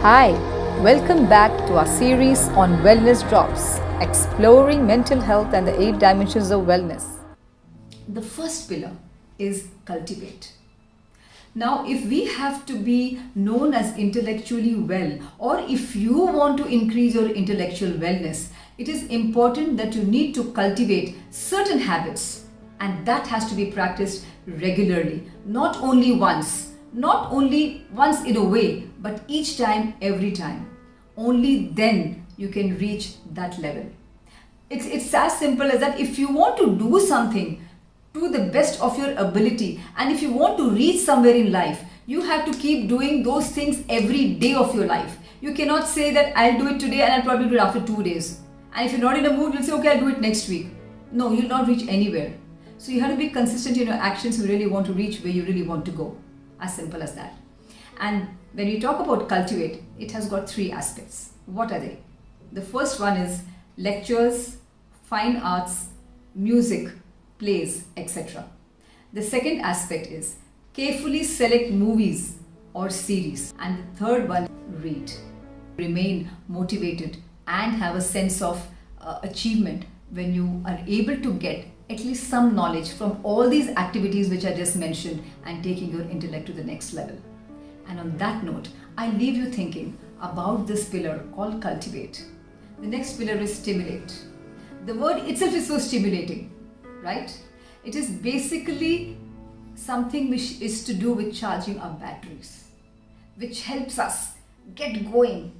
Hi, welcome back to our series on Wellness Drops, exploring mental health and the 8 dimensions of wellness. The first pillar is cultivate. Now, if we have to be known as intellectually well, or if you want to increase your intellectual wellness, it is important that you need to cultivate certain habits, and that has to be practiced regularly, not only once in a way, but each time, every time. Only then you can reach that level. It's as simple as that. If you want to do something to the best of your ability, and if you want to reach somewhere in life, you have to keep doing those things every day of your life. You cannot say that I'll do it today and I'll probably do it after 2 days. And if you're not in a mood, you'll say, okay, I'll do it next week. No, you'll not reach anywhere. So you have to be consistent in your actions if you really want to reach where you really want to go. As simple as that. And when we talk about cultivate, it has got 3 aspects. What are they? The first one is lectures, fine arts, music, plays, etc. The second aspect is carefully select movies or series. And the third one, read. Remain motivated and have a sense of achievement when you are able to get at least some knowledge from all these activities which I just mentioned and taking your intellect to the next level. And on that note, I leave you thinking about this pillar called cultivate. The next pillar is stimulate. The word itself is so stimulating, right? It is basically something which is to do with charging our batteries, which helps us get going,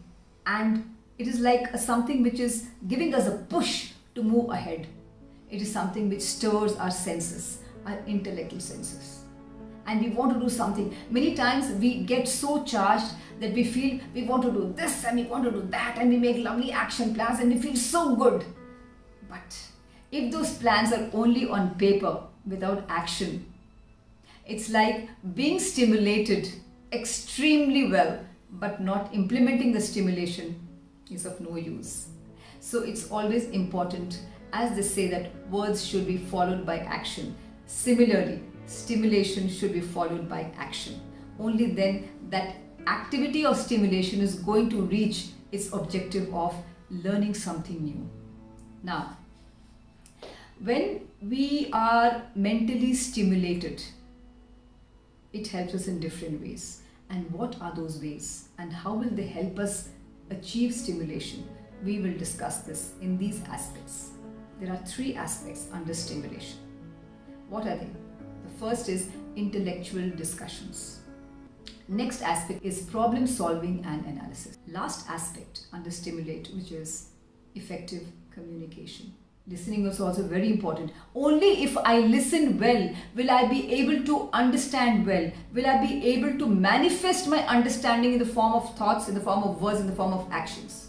and it is like something which is giving us a push to move ahead. It is something which stirs our senses, our intellectual senses. And we want to do something. Many times we get so charged that we feel we want to do this and we want to do that, and we make lovely action plans and we feel so good. But if those plans are only on paper without action, it's like being stimulated extremely well, but not implementing the stimulation is of no use. So it's always important, as they say, that words should be followed by action. Similarly, stimulation should be followed by action. Only then that activity of stimulation is going to reach its objective of learning something new. Now, when we are mentally stimulated, it helps us in different ways. And what are those ways? And how will they help us achieve stimulation? We will discuss this in these aspects. There are 3 aspects under stimulation. What are they? The first is intellectual discussions. Next aspect is problem solving and analysis. Last aspect under stimulate, which is effective communication. Listening is also very important. Only if I listen well will I be able to understand well. Will I be able to manifest my understanding in the form of thoughts, in the form of words, in the form of actions.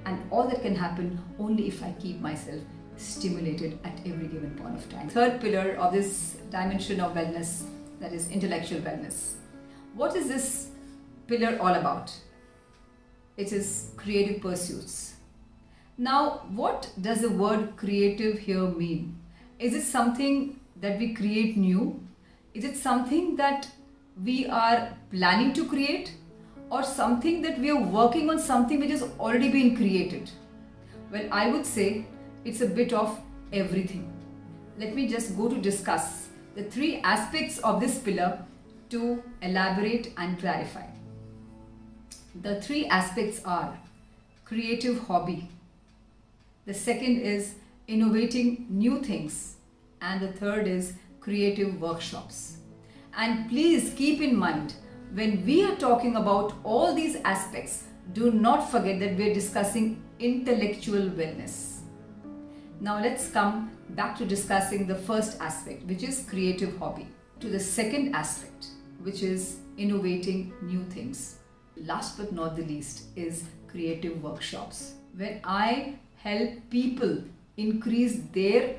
And all that can happen only if I keep myself stimulated at every given point of time. Third pillar of this dimension of wellness, that is intellectual wellness. What is this pillar all about? It is creative pursuits. Now, what does the word creative here mean? Is it something that we create new? Is it something that we are planning to create? Or something that we are working on, something which has already been created? Well, I would say it's a bit of everything. Let me just go to discuss the 3 aspects of this pillar to elaborate and clarify. The 3 aspects are creative hobby. The second is innovating new things. And the third is creative workshops. And please keep in mind, when we are talking about all these aspects, do not forget that we are discussing intellectual wellness. Now let's come back to discussing the first aspect, which is creative hobby, to the second aspect, which is innovating new things. Last but not the least is creative workshops, where I help people increase their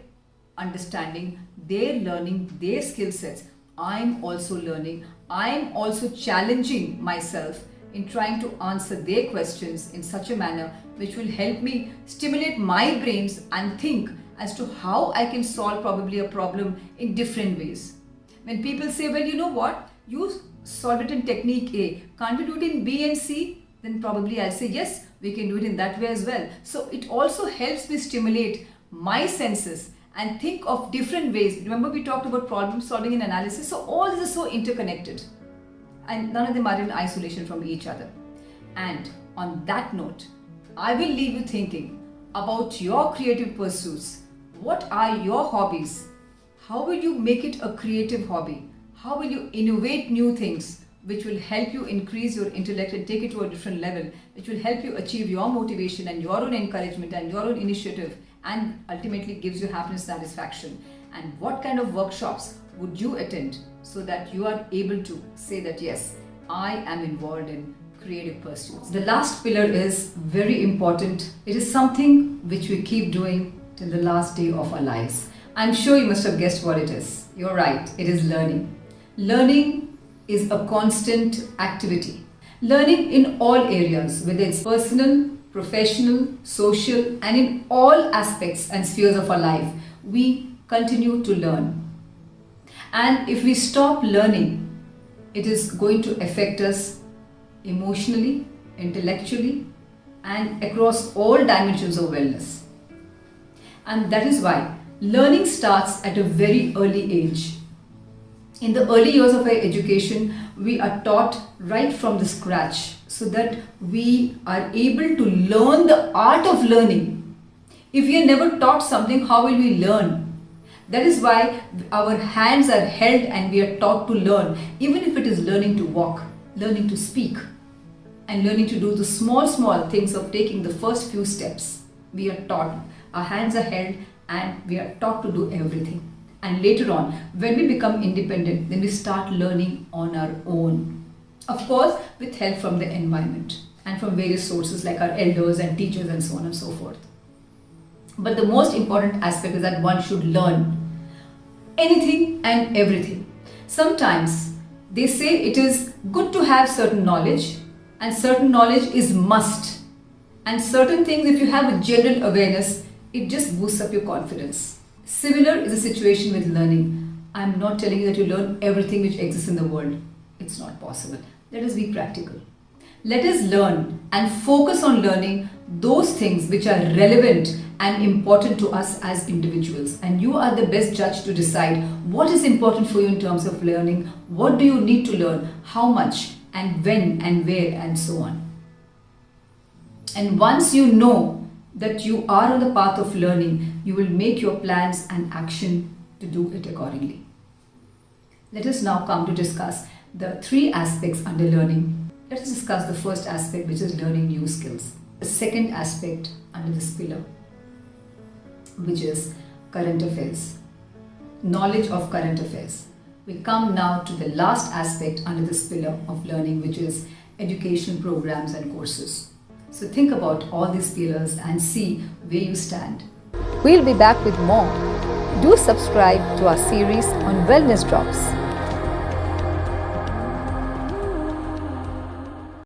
understanding, their learning, their skill sets. I'm also learning. I'm also challenging myself in trying to answer their questions in such a manner which will help me stimulate my brains and think as to how I can solve probably a problem in different ways. When people say, well, you know what, you solve it in technique A. Can't we do it in B and C? Then probably I'll say yes, we can do it in that way as well. So it also helps me stimulate my senses and think of different ways. Remember we talked about problem solving and analysis. So all this is so interconnected and none of them are in isolation from each other. And on that note, I will leave you thinking about your creative pursuits. What are your hobbies? How will you make it a creative hobby? How will you innovate new things which will help you increase your intellect and take it to a different level, which will help you achieve your motivation and your own encouragement and your own initiative, and ultimately gives you happiness, satisfaction? And what kind of workshops would you attend so that you are able to say that yes, I am involved in creative pursuits? The last pillar is very important. It is something which we keep doing till the last day of our lives. I'm sure you must have guessed what it is. You're right, it is learning. Learning is a constant activity. Learning in all areas, whether it's personal, professional, social, and in all aspects and spheres of our life, we continue to learn. And if we stop learning, it is going to affect us emotionally, intellectually, and across all dimensions of wellness. And that is why learning starts at a very early age. In the early years of our education, we are taught right from the scratch so that we are able to learn the art of learning. If we are never taught something, how will we learn? That is why our hands are held and we are taught to learn, even if it is learning to walk, learning to speak, and learning to do the small things of taking the first few steps. We are taught, our hands are held and we are taught to do everything. And later on, when we become independent, then we start learning on our own. Of course, with help from the environment and from various sources like our elders and teachers and so on and so forth. But the most important aspect is that one should learn anything and everything. Sometimes they say it is good to have certain knowledge, and certain knowledge is must. And certain things, if you have a general awareness, it just boosts up your confidence. Similar is the situation with learning. I'm not telling you that you learn everything which exists in the world. It's not possible. Let us be practical. Let us learn and focus on learning those things which are relevant and important to us as individuals. And you are the best judge to decide what is important for you in terms of learning, what do you need to learn, how much, and when and where, and so on. And once you know that you are on the path of learning, you will make your plans and action to do it accordingly. Let us now come to discuss the three aspects under learning. Let us discuss the first aspect, which is learning new skills. The second aspect under this pillar, which is current affairs, knowledge of current affairs. We come now to the last aspect under this pillar of learning, which is education programs and courses. So think about all these pillars and see where you stand. We'll be back with more. Do subscribe to our series on Wellness Drops.